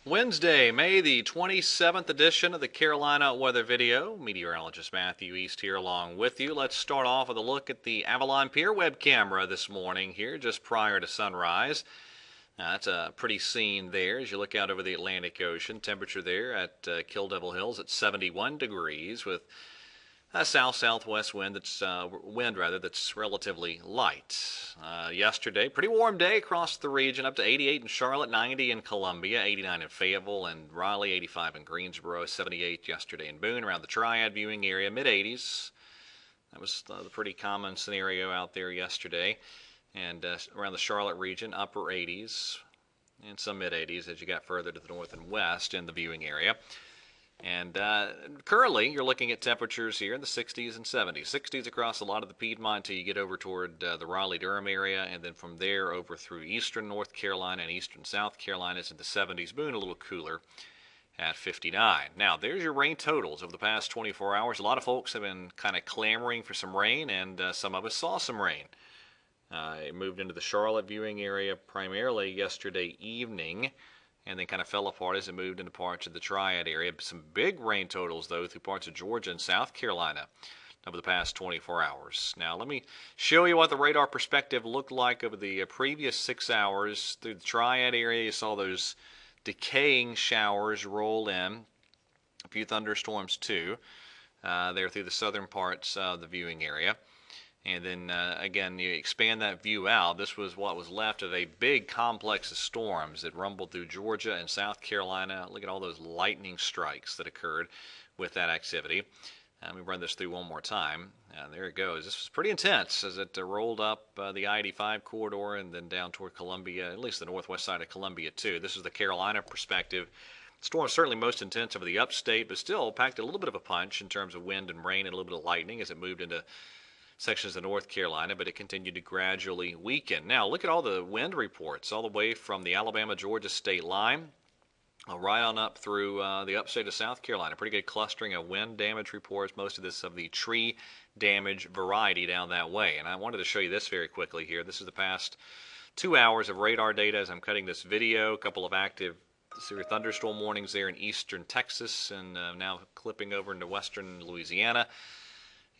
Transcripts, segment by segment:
Wednesday, May the 27th edition of the Carolina Weather Video. Meteorologist Matthew East here along with you. Let's start off with a look at the Avalon Pier web camera this morning here just prior to sunrise. That's a pretty scene there as you look out over the Atlantic Ocean. Temperature there at Kill Devil Hills at 71 degrees with a south-southwest wind that's relatively light. Yesterday, pretty warm day across the region, up to 88 in Charlotte, 90 in Columbia, 89 in Fayetteville and Raleigh, 85 in Greensboro, 78 yesterday in Boone, around the Triad viewing area, mid-80s. That was the pretty common scenario out there yesterday. And around the Charlotte region, upper 80s and some mid-80s as you got further to the north and west in the viewing area. And currently, you're looking at temperatures here in the 60s and 70s. 60s across a lot of the Piedmont until you get over toward the Raleigh-Durham area, and then from there over through eastern North Carolina and eastern South Carolina. It's in the 70s. Boone a little cooler at 59. Now, there's your rain totals over the past 24 hours. A lot of folks have been kind of clamoring for some rain, and some of us saw some rain. It moved into the Charlotte viewing area primarily yesterday evening, and then kind of fell apart as it moved into parts of the Triad area. Some big rain totals, though, through parts of Georgia and South Carolina over the past 24 hours. Now, let me show you what the radar perspective looked like over the previous 6 hours. Through the Triad area, you saw those decaying showers roll in. A few thunderstorms, too, there through the southern parts of the viewing area. And then, again, you expand that view out. This was what was left of a big complex of storms that rumbled through Georgia and South Carolina. Look at all those lightning strikes that occurred with that activity. Let me run this through one more time. There it goes. This was pretty intense as it rolled up the I-85 corridor and then down toward Columbia, at least the northwest side of Columbia, too. This is the Carolina perspective. The storm was certainly most intense over the upstate, but still packed a little bit of a punch in terms of wind and rain and a little bit of lightning as it moved into sections of North Carolina, but it continued to gradually weaken. Now, look at all the wind reports all the way from the Alabama-Georgia state line right on up through the upstate of South Carolina. Pretty good clustering of wind damage reports, most of this of the tree damage variety down that way. And I wanted to show you this very quickly here. This is the past 2 hours of radar data as I'm cutting this video. A couple of active severe thunderstorm warnings there in eastern Texas and now clipping over into western Louisiana.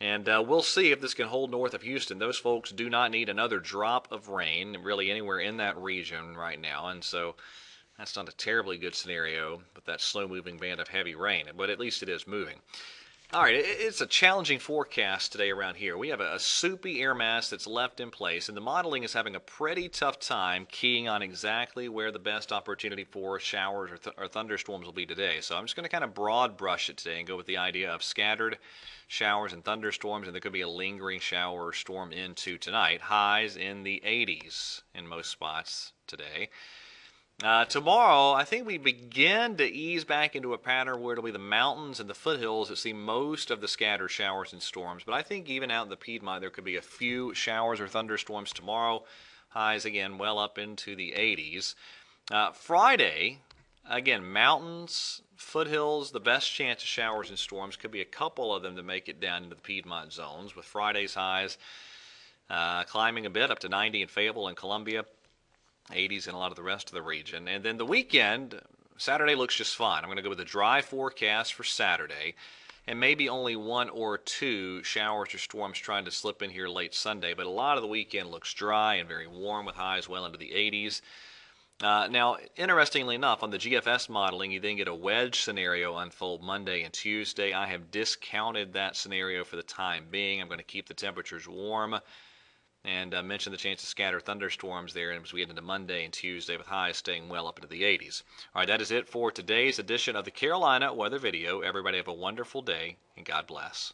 And we'll see if this can hold north of Houston. Those folks do not need another drop of rain really anywhere in that region right now. And so that's not a terribly good scenario with that slow-moving band of heavy rain. But at least it is moving. All right, it's a challenging forecast today around here. We have a soupy air mass that's left in place, and the modeling is having a pretty tough time keying on exactly where the best opportunity for showers or thunderstorms will be today. So I'm just going to kind of broad brush it today and go with the idea of scattered showers and thunderstorms, and there could be a lingering shower or storm into tonight. Highs in the 80s in most spots today. Tomorrow, I think we begin to ease back into a pattern where it'll be the mountains and the foothills that see most of the scattered showers and storms. But I think even out in the Piedmont, there could be a few showers or thunderstorms tomorrow. Highs, again, well up into the 80s. Friday, again, mountains, foothills, the best chance of showers and storms. Could be a couple of them to make it down into the Piedmont zones, with Friday's highs climbing a bit up to 90 in Fayetteville and Columbia. 80s in a lot of the rest of the region. And then the weekend, Saturday looks just fine. I'm going to go with a dry forecast for Saturday, and maybe only 1 or 2 showers or storms trying to slip in here late Sunday. But a lot of the weekend looks dry and very warm with highs well into the 80s. Now, interestingly enough, on the GFS modeling, you then get a wedge scenario unfold Monday and Tuesday. I have discounted that scenario for the time being. I'm going to keep the temperatures warm and mention the chance of scattered thunderstorms there as we get into Monday and Tuesday, with highs staying well up into the 80s. All right, that is it for today's edition of the Carolina Weather Video. Everybody have a wonderful day, and God bless.